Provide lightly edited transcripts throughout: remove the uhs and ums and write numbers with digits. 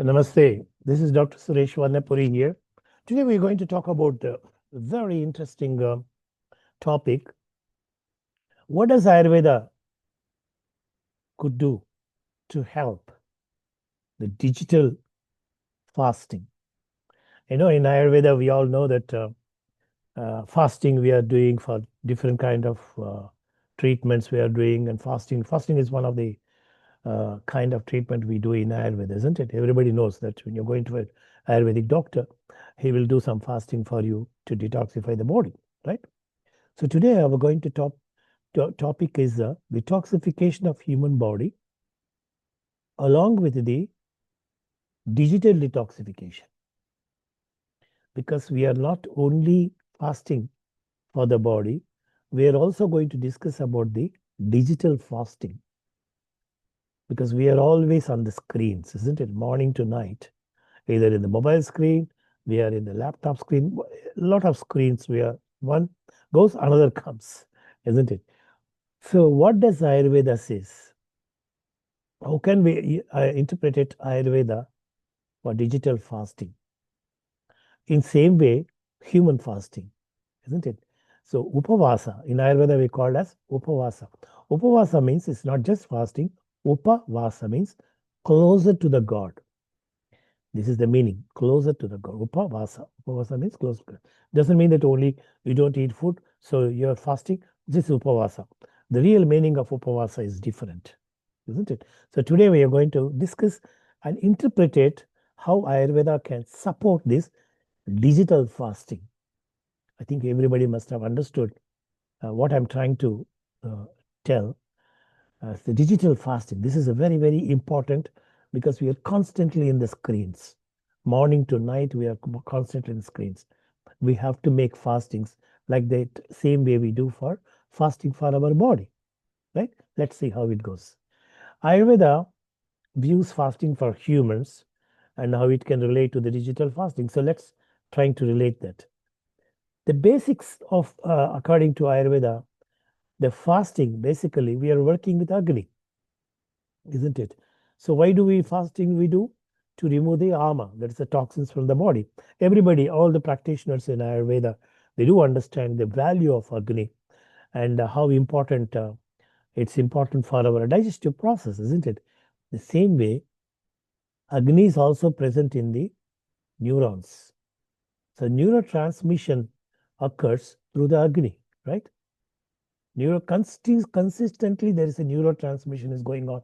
Namaste. This is Dr. Suresh Varnapuri here. Today we're going to talk about a very interesting topic. What does Ayurveda could do to help the digital fasting? In Ayurveda we all know that fasting we are doing for different kind of treatments we are doing, and fasting is one of the kind of treatment we do in Ayurveda, isn't it? Everybody knows that when you're going to an Ayurvedic doctor, he will do some fasting for you to detoxify the body, right? So today we're going to topic is the detoxification of human body along with the digital detoxification. Because we are not only fasting for the body, we are also going to discuss about the digital fasting. Because we are always on the screens, isn't it? Morning to night, either in the mobile screen, we are in the laptop screen, a lot of screens where one goes, another comes, isn't it? So what does Ayurveda says? How can we interpret it Ayurveda for digital fasting? In same way, human fasting, isn't it? So upavasa, in Ayurveda we call as upavasa. Upavasa means it's not just fasting. Upavasa means closer to the God. This is the meaning, closer to the God. Upavasa. Upavasa means closer. Doesn't mean that only you don't eat food, so you're fasting. This is upavasa. The real meaning of upavasa is different, isn't it? So today we are going to discuss and interpret how Ayurveda can support this digital fasting. I think everybody must have understood what I'm trying to tell. The digital fasting, this is a very, very important because we are constantly in the screens. Morning to night, we are constantly in the screens. We have to make fastings like the same way we do for fasting for our body, right? Let's see how it goes. Ayurveda views fasting for humans and how it can relate to the digital fasting. So let's try to relate that. The basics of, according to Ayurveda, the fasting, basically, we are working with Agni, isn't it? So why do we fasting? We do to remove the ama, that is the toxins from the body. Everybody, all the practitioners in Ayurveda, they do understand the value of Agni and how important it's important for our digestive process, isn't it? The same way, Agni is also present in the neurons. So neurotransmission occurs through the Agni, right? Consistently, there is a neurotransmission is going on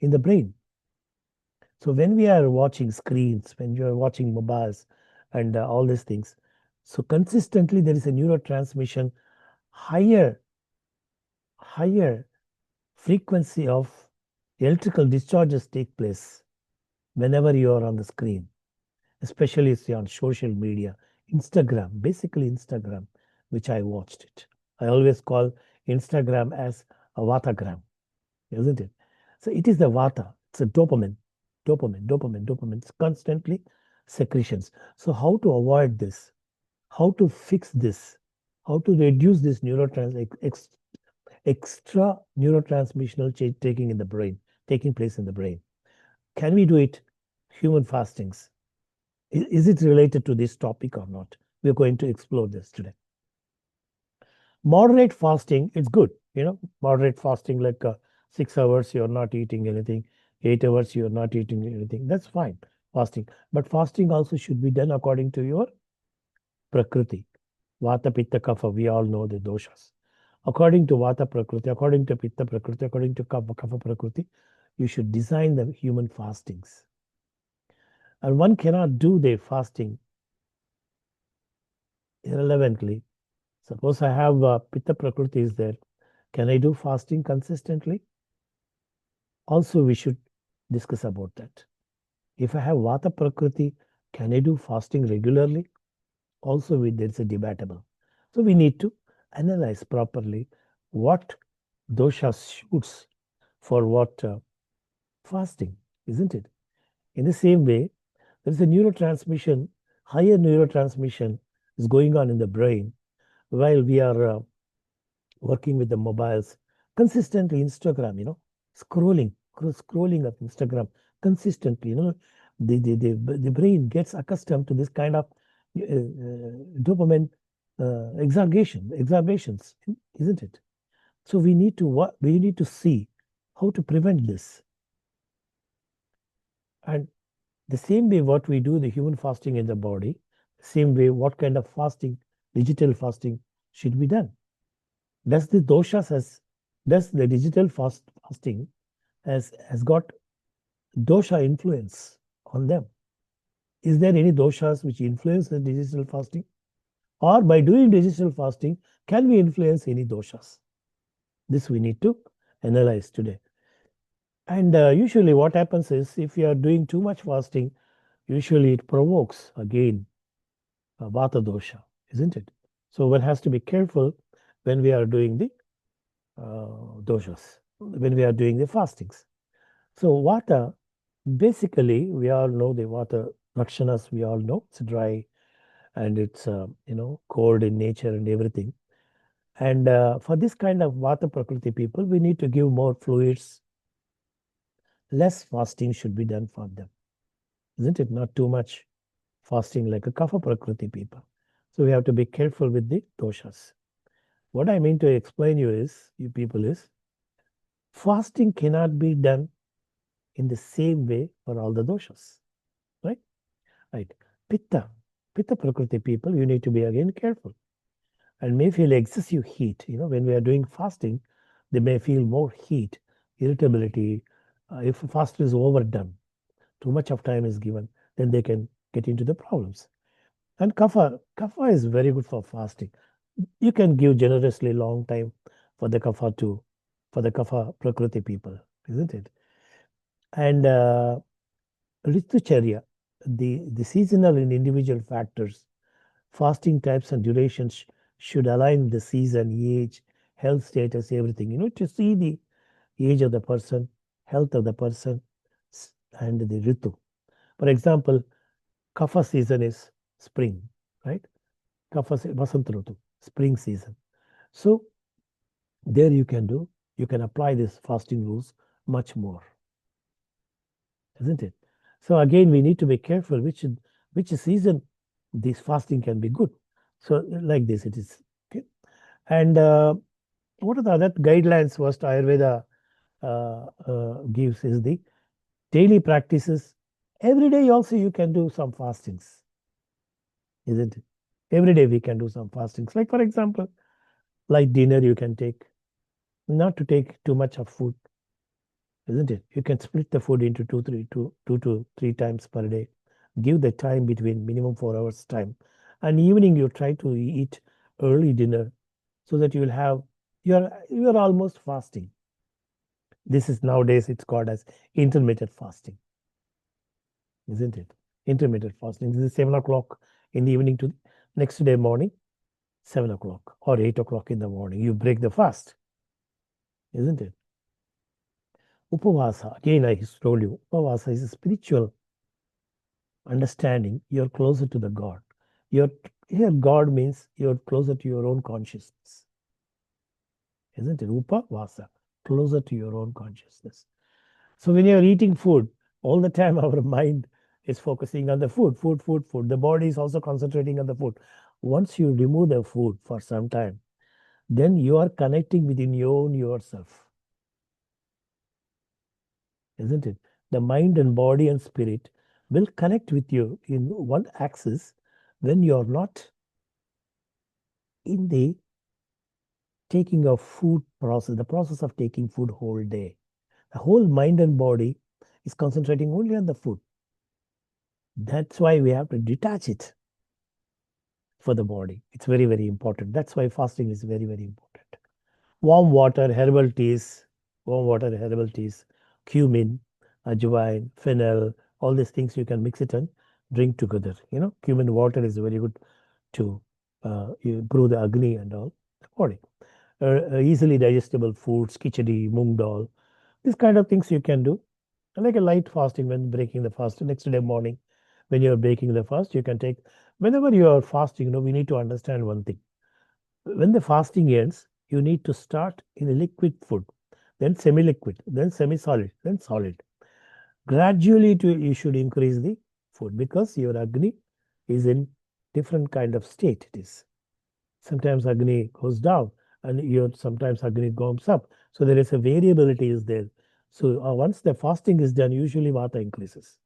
in the brain. So when we are watching screens, when you are watching mobiles and all these things, so consistently there is a neurotransmission, higher, higher frequency of electrical discharges take place whenever you are on the screen, especially if you're on social media, Instagram, basically Instagram, which I watched it. I always call Instagram as a vatagram, isn't it? So it is the vata, it's a dopamine. It's constantly secretions. So how to avoid this? How to fix this? How to reduce this extra neurotransmissional change taking place in the brain? Can we do it? Human fastings. Is it related to this topic or not? We're going to explore this today. Moderate fasting, it's good. Moderate fasting like 6 hours, you're not eating anything. 8 hours, you're not eating anything. That's fine, fasting. But fasting also should be done according to your prakriti. Vata, Pitta, Kapha, we all know the doshas. According to Vata Prakriti, according to Pitta Prakriti, according to Kapha Prakriti, you should design the human fastings. And one cannot do the fasting irrelevantly. Suppose I have Pitta Prakriti is there. Can I do fasting consistently? Also, we should discuss about that. If I have Vata Prakriti, can I do fasting regularly? Also, there's a debatable. So we need to analyze properly what dosha suits for what fasting, isn't it? In the same way, there is a neurotransmission, higher neurotransmission is going on in the brain while we are working with the mobiles, consistently Instagram, scrolling of Instagram consistently, the brain gets accustomed to this kind of dopamine exacerbations, isn't it? So we need to see how to prevent this. And the same way what we do the human fasting in the body, same way what kind of fasting, digital fasting should be done. Does the doshas has does the digital fasting has got dosha influence on them? Is there any doshas which influence the digital fasting? Or by doing digital fasting, can we influence any doshas? This we need to analyze today. And usually what happens is if you are doing too much fasting, usually it provokes again vata dosha, isn't it? So one has to be careful when we are doing the doshas, when we are doing the fastings. So vata, basically, we all know the vata lakshanas, we all know it's dry and it's, cold in nature and everything. And for this kind of vata prakriti people, we need to give more fluids. Less fasting should be done for them, isn't it? Not too much fasting like a kapha prakriti people. So we have to be careful with the doshas. What I mean to explain you people is, fasting cannot be done in the same way for all the doshas, right? Right. Pitta, Pitta Prakriti people, you need to be again careful and may feel excessive heat. When we are doing fasting, they may feel more heat, irritability. If fasting is overdone, too much of time is given, then they can get into the problems. And kapha is very good for fasting. You can give generously long time for the kapha too, for the kapha Prakriti people, isn't it? And Ritucharya, the seasonal and individual factors, fasting types and durations should align the season, age, health status, everything. To see the age of the person, health of the person, and the ritu. For example, kapha season is spring, right? Vasant Ritu, spring season. So there you can apply this fasting rules much more, isn't it? So again, we need to be careful which season this fasting can be good. So like this, it is. Okay. And what are the other guidelines first Ayurveda gives is the daily practices. Every day also you can do some fastings, isn't it? Every day we can do some fastings. Like for example, like dinner you can take, not to take too much of food, isn't it? You can split the food into two to three times per day. Give the time between minimum 4 hours time. And evening you try to eat early dinner so that you will have you're almost fasting. This is nowadays it's called as intermittent fasting, isn't it? Intermittent fasting. This is 7 o'clock in the evening to next day morning, 7 o'clock or 8 o'clock in the morning. You break the fast, isn't it? Upavasa, again I told you, Upavasa is a spiritual understanding. You're closer to the God. You're Here God means you're closer to your own consciousness, isn't it? Upavasa, closer to your own consciousness. So when you're eating food, all the time our mind is focusing on the food, food, food, food. The body is also concentrating on the food. Once you remove the food for some time, then you are connecting within your own yourself, isn't it? The mind and body and spirit will connect with you in one axis when you're not in the taking of food process, the process of taking food whole day. The whole mind and body is concentrating only on the food. That's why we have to detach it for the body. It's very, very important. That's why fasting is very, very important. Warm water, herbal teas, warm water, herbal teas, cumin, ajwain, fennel, all these things you can mix it and drink together. Cumin water is very good to improve the Agni and all the body. Easily digestible foods, khichdi, moong dal, these kind of things you can do. And like a light fasting when breaking the fast, next day morning, when you're breaking the fast, you can take, whenever you are fasting, we need to understand one thing. When the fasting ends, you need to start in a liquid food, then semi-liquid, then semi-solid, then solid. Gradually you should increase the food because your Agni is in different kind of state it is. Sometimes Agni goes down and your sometimes Agni goes up. So there is a variability is there. So once the fasting is done, usually Vata increases.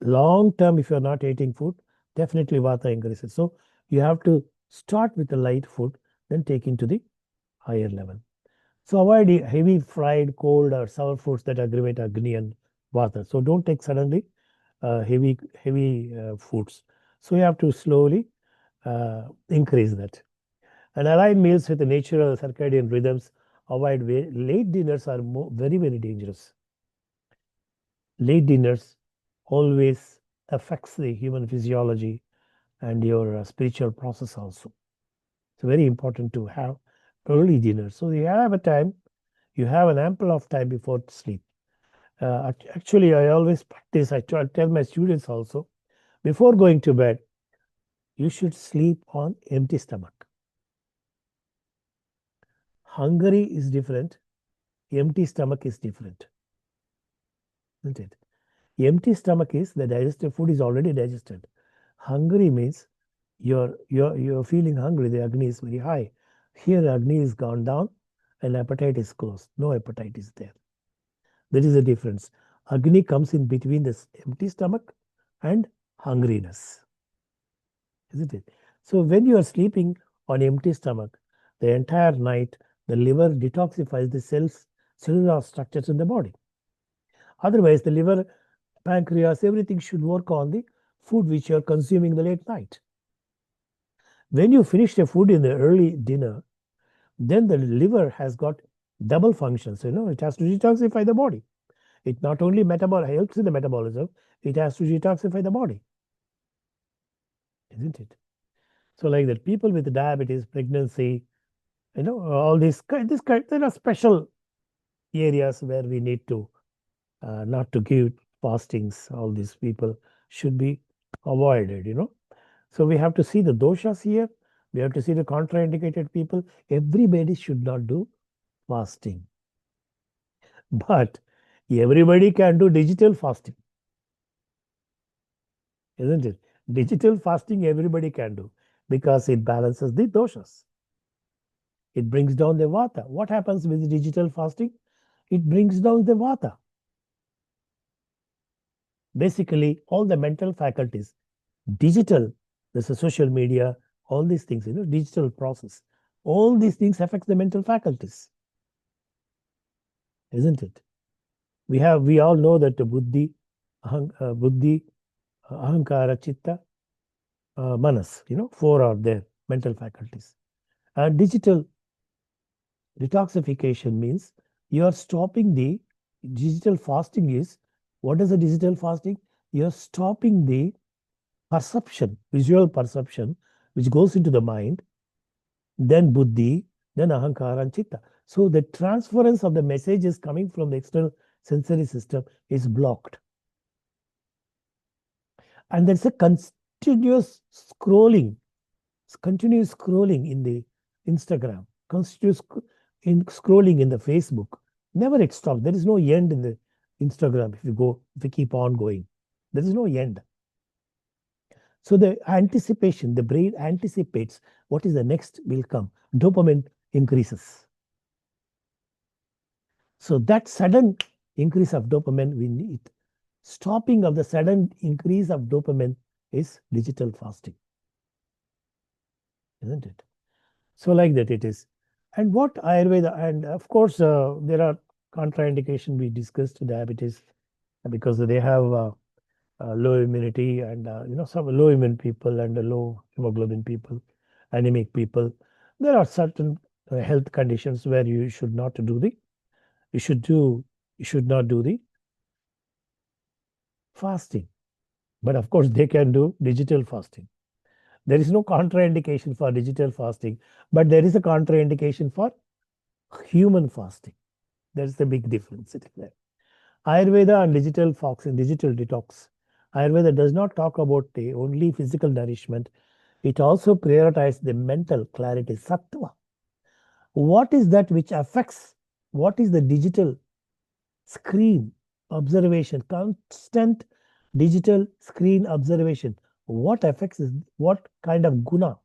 Long term, if you're not eating food, definitely Vata increases. So you have to start with the light food, then take into the higher level. So avoid heavy fried, cold or sour foods that aggravate Agni and Vata. So don't take suddenly heavy foods. So you have to slowly increase that. And align meals with the natural circadian rhythms. Avoid late dinners are very, very dangerous. Late dinners always affects the human physiology and your spiritual process also. It's very important to have early dinner. So you have a time, you have an ample of time before sleep. Actually, I always practice, tell my students also, before going to bed, you should sleep on empty stomach. Hungry is different, empty stomach is different, isn't it? Empty stomach is the digested food is already digested. Hungry means you're feeling hungry, the Agni is very high. Here Agni is gone down and appetite is closed. No appetite is there. There is a difference. Agni comes in between this empty stomach and hungriness, isn't it? So when you are sleeping on empty stomach, the entire night, the liver detoxifies the cellular structures in the body. Otherwise, the liver, pancreas, everything should work on the food which you are consuming the late night. When you finish the food in the early dinner, then the liver has got double functions. It has to detoxify the body. It not only helps in the metabolism, it has to detoxify the body, isn't it? So like that, people with diabetes, pregnancy, all there are special areas where we need to not to give fastings. All these people should be avoided. So we have to see the doshas here. We have to see the contraindicated people. Everybody should not do fasting. But everybody can do digital fasting, isn't it? Digital fasting everybody can do because it balances the doshas. It brings down the vata. What happens with digital fasting? It brings down the vata. Basically, all the mental faculties, digital, there's a social media, all these things, digital process. All these things affect the mental faculties, isn't it? We all know that the buddhi, ahankara, chitta, manas, four are there, mental faculties. And digital detoxification means you are stopping the digital fasting is, what is the digital fasting? You are stopping the perception, visual perception, which goes into the mind, then buddhi, then ahankara and chitta. So the transference of the messages coming from the external sensory system is blocked. And there's a continuous scrolling in the Instagram, continuous scrolling in the Facebook. Never it stops. There is no end in the Instagram if you keep on going. There is no end. So the anticipation, the brain anticipates what is the next will come. Dopamine increases. So that sudden increase of dopamine we need. Stopping of the sudden increase of dopamine is digital fasting, isn't it? So like that it is. And what Ayurveda, and of course there are contraindication we discussed diabetes because they have low immunity and some low immune people and low hemoglobin people, anemic people. There are certain health conditions where you should not do the you should do you should not do the fasting. But of course they can do digital fasting. There is no contraindication for digital fasting, but there is a contraindication for human fasting. There's the big difference sitting there. Ayurveda and digital fasting, digital detox. Ayurveda does not talk about the only physical nourishment. It also prioritizes the mental clarity, sattva. What is that which affects? What is the digital Screen observation, constant digital screen observation. What affects is what kind of guna?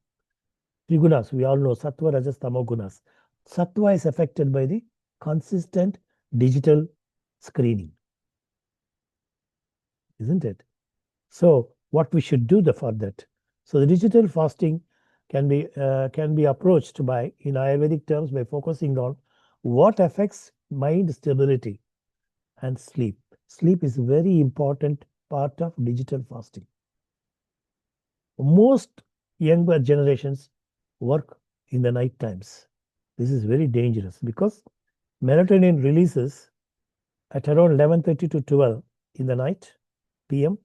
Three gunas, we all know sattva, rajas, tamo gunas. Sattva is affected by the consistent digital screening, isn't it? So, what we should do for that? So, the digital fasting can be approached by, in Ayurvedic terms, by focusing on what affects mind stability and sleep. Sleep is a very important part of digital fasting. Most younger generations work in the night times. This is very dangerous because melatonin releases at around 11:30 to 12 in the night PM.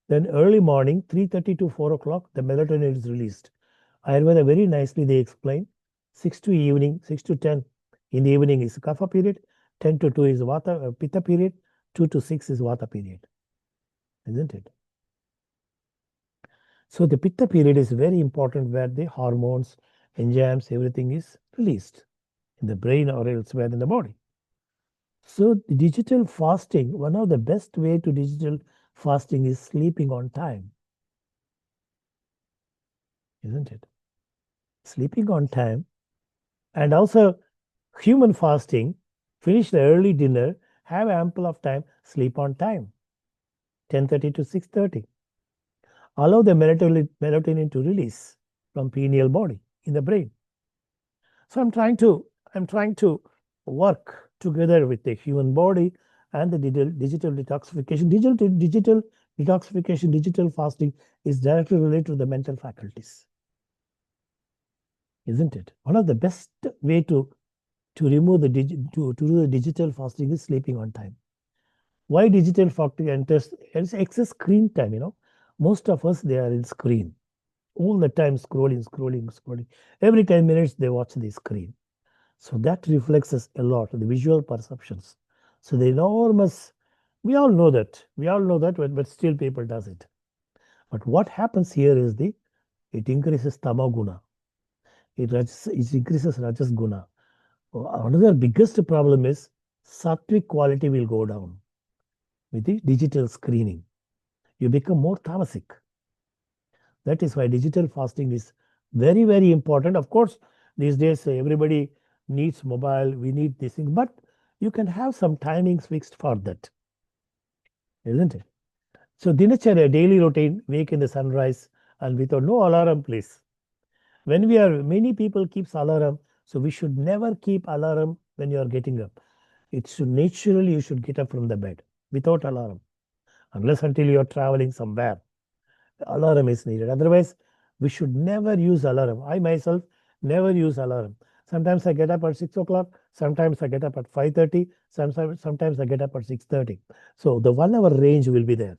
Then early morning 3:30 to 4 o'clock the melatonin is released. Ayurveda very nicely they explain 6 to evening 6 to 10 in the evening is kapha period, 10 to 2 is vata pitta period, 2 to 6 is vata period, isn't it? So the pitta period is very important where the hormones, enzymes, everything is released in the brain or elsewhere in the body. So the digital fasting, one of the best way to digital fasting is sleeping on time, isn't it? Sleeping on time and also human fasting, finish the early dinner, have ample of time, sleep on time, 10:30 to 6:30. Allow the melatonin to release from pineal body in the brain. So I'm trying to work together with the human body and the digital detoxification. Digital detoxification, digital fasting is directly related to the mental faculties, isn't it? One of the best way to remove the to do the digital fasting is sleeping on time. Why digital fasting enters? It's excess screen time. Most of us they are in screen all the time, scrolling. Every 10 minutes they watch the screen. So that reflects us a lot, the visual perceptions. So the enormous, we all know that, but still people does it. But what happens here is it increases tamaguna, it increases rajas guna. Another biggest problem is sattvic quality will go down with the digital screening. You become more tamasic. That is why digital fasting is very, very important. Of course, these days everybody needs mobile, we need this thing, but you can have some timings fixed for that, isn't it? So, dinacharya, daily routine, wake in the sunrise and without no alarm, please. When many people keeps alarm, so we should never keep alarm when you are getting up. It should naturally, you should get up from the bed without alarm, unless until you are traveling somewhere. Alarm is needed. Otherwise, we should never use alarm. I myself never use alarm. Sometimes I get up at 6 o'clock. Sometimes I get up at 5:30. Sometimes I get up at 6:30. So the 1 hour range will be there,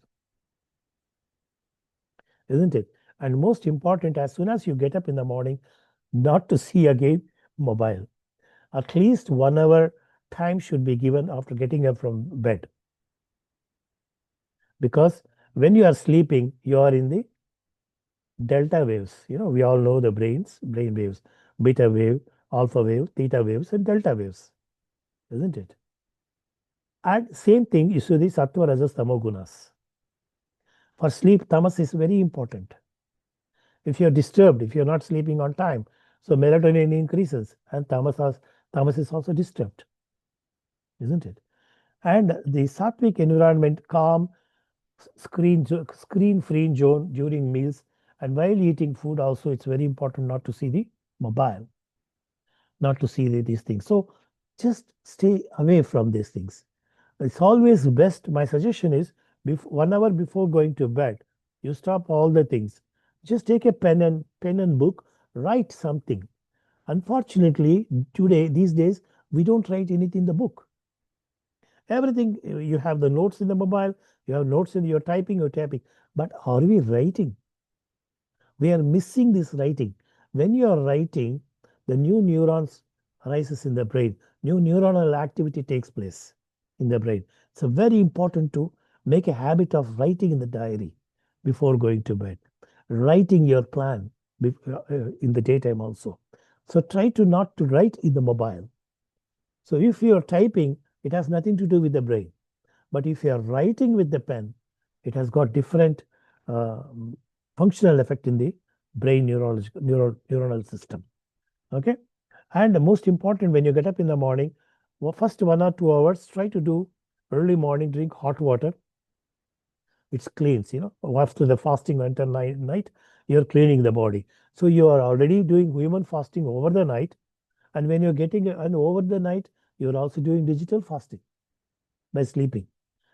isn't it? And most important, as soon as you get up in the morning, not to see again mobile. At least 1 hour time should be given after getting up from bed. Because when you are sleeping, you are in the delta waves. We all know the brain waves, beta wave, alpha wave, theta waves, and delta waves, isn't it? And same thing is to the sattva, rajas, tamo gunas. For sleep, tamas is very important. If you're disturbed, if you're not sleeping on time, so melatonin increases and tamas is also disturbed, isn't it? And the sattvic environment, calm, screen free zone during meals, and while eating food also it's very important not to see the mobile, not to see these things. So just stay away from these things. It's always best. My suggestion is 1 hour before going to bed, you stop all the things. Just take a pen and book, write something. Unfortunately, these days, we don't write anything in the book. Everything you have the notes in the mobile, you have notes in your typing, you're typing. But are we writing? We are missing this writing. When you are writing, the new neurons rises in the brain. New neuronal activity takes place in the brain. It's very important to make a habit of writing in the diary before going to bed. Writing your plan in the daytime also. So try to not to write in the mobile. So if you are typing, It has nothing to do with the brain. But if you are writing with the pen, it has got different uh, functional effect in the brain neuronal system. Okay. And the most important, when you get up in the morning, well, first 1 or 2 hours, try to do early morning, drink hot water. It's cleans, after the fasting until night, you're cleaning the body. So you are already doing human fasting over the night. And when you're getting an over the night, you're also doing digital fasting by sleeping.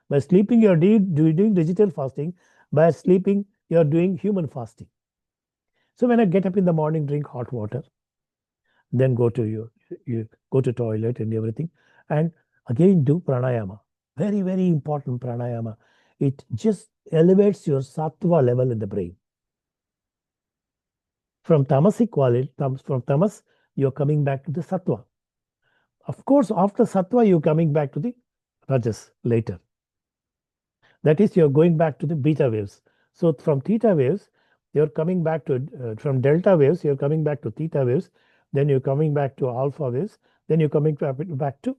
By sleeping, you're doing digital fasting. By sleeping, you're doing human fasting. So when I get up in the morning, drink hot water, then you go to toilet and everything, and again do pranayama. Very, very important pranayama. It just elevates your sattva level in the brain. From tamasic quality, from tamas, you're coming back to the sattva. Of course, after sattva, you're coming back to the rajas later. That is, you're going back to the beta waves. So from theta waves, you're coming back to, from delta waves, you're coming back to theta waves, then you're coming back to alpha waves, then you're coming back to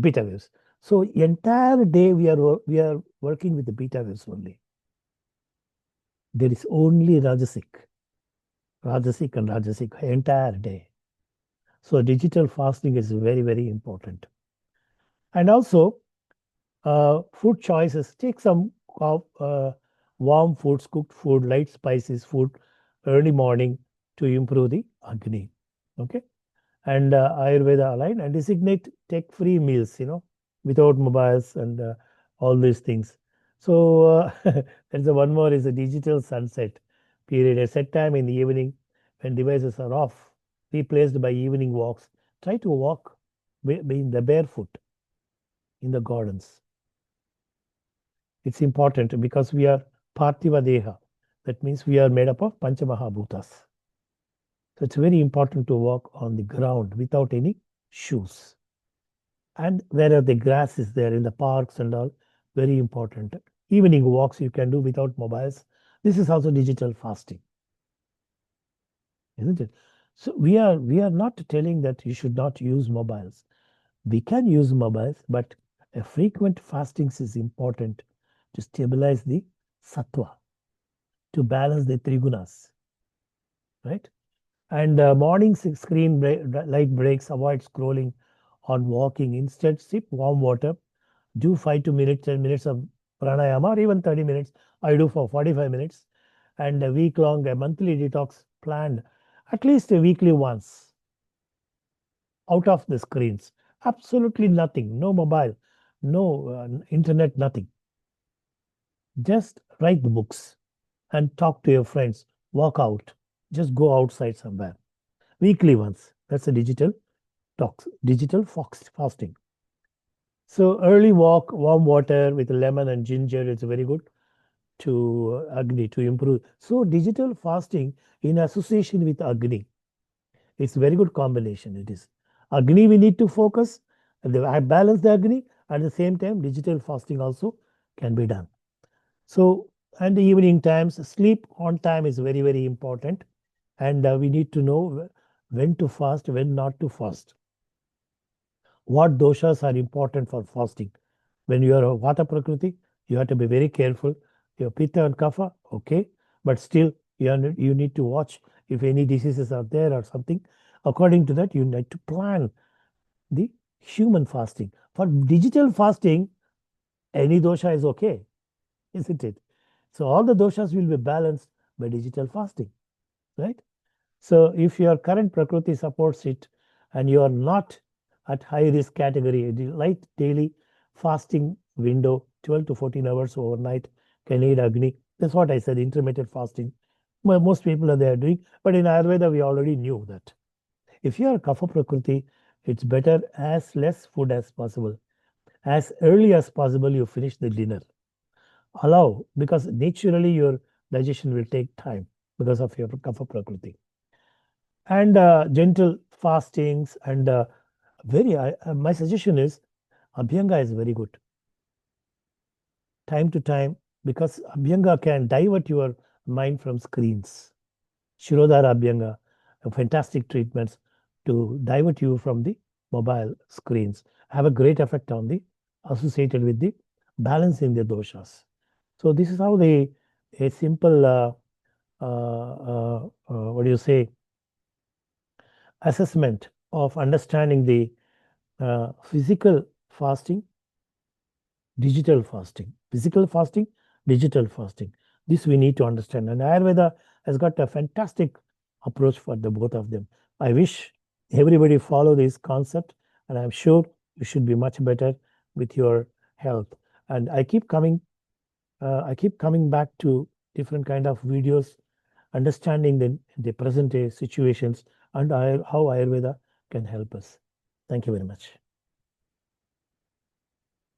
beta waves. So entire day we are working with the beta waves only. There is only rajasic and rajasic entire day. So digital fasting is very, very important. And also food choices. Take some warm foods, cooked food, light spices food early morning to improve the Agni. Okay. And Ayurveda aligned and designate tech-free meals, without mobiles and all these things. So there's one more is a digital sunset period, a set time in the evening when devices are off, replaced by evening walks. Try to walk in the barefoot in the gardens. It's important because we are Parthiva Deha. That means we are made up of Panchamahabhutas. So it's very important to walk on the ground without any shoes. And wherever the grass is there in the parks and all, very important. Evening walks you can do without mobiles. This is also digital fasting, isn't it? So we are not telling that you should not use mobiles. We can use mobiles, but a frequent fasting is important to stabilize the sattva, to balance the trigunas, right? And morning screen light breaks, avoid scrolling on walking. Instead, sip warm water, do 5 to 10 minutes of pranayama, or even 30 minutes. I do for 45 minutes. And a week long, a monthly detox planned, at least a weekly once, out of the screens. Absolutely nothing, no mobile, no internet, nothing. Just write the books and talk to your friends, walk out, just go outside somewhere. Weekly once. That's a digital fasting. So early walk, warm water with lemon and ginger is very good to Agni to improve. So digital fasting in association with Agni, it's very good combination. It is Agni we need to focus. I balance the Agni at the same time. Digital fasting also can be done. So and the evening times, sleep on time is very, very important, and we need to know when to fast, when not to fast. What doshas are important for fasting? When you are a Vata Prakriti, you have to be very careful. Your Pitta and Kapha, okay, but still you need to watch if any diseases are there or something. According to that, you need to plan the human fasting. For digital fasting, any dosha is okay, isn't it? So all the doshas will be balanced by digital fasting, right? So if your current Prakriti supports it and you are not at high risk category, the light daily fasting window, 12 to 14 hours overnight, can aid Agni. That's what I said, intermittent fasting. Well, most people are there doing, but in Ayurveda, we already knew that. If you are Kapha Prakriti, it's better as less food as possible. As early as possible, you finish the dinner. Allow, because naturally your digestion will take time because of your Kapha Prakriti. And gentle fastings and my suggestion is Abhyanga is very good. Time to time, because Abhyanga can divert your mind from screens. Shirodhara Abhyanga, fantastic treatments to divert you from the mobile screens have a great effect on the associated with the balance in the doshas. So this is how a simple what do you say, assessment of understanding the physical fasting, digital fasting, physical fasting, digital fasting. This we need to understand. And Ayurveda has got a fantastic approach for the both of them. I wish everybody follow this concept, and I'm sure you should be much better with your health. And I keep coming back to different kind of videos, understanding the present day situations and how Ayurveda can help us. Thank you very much.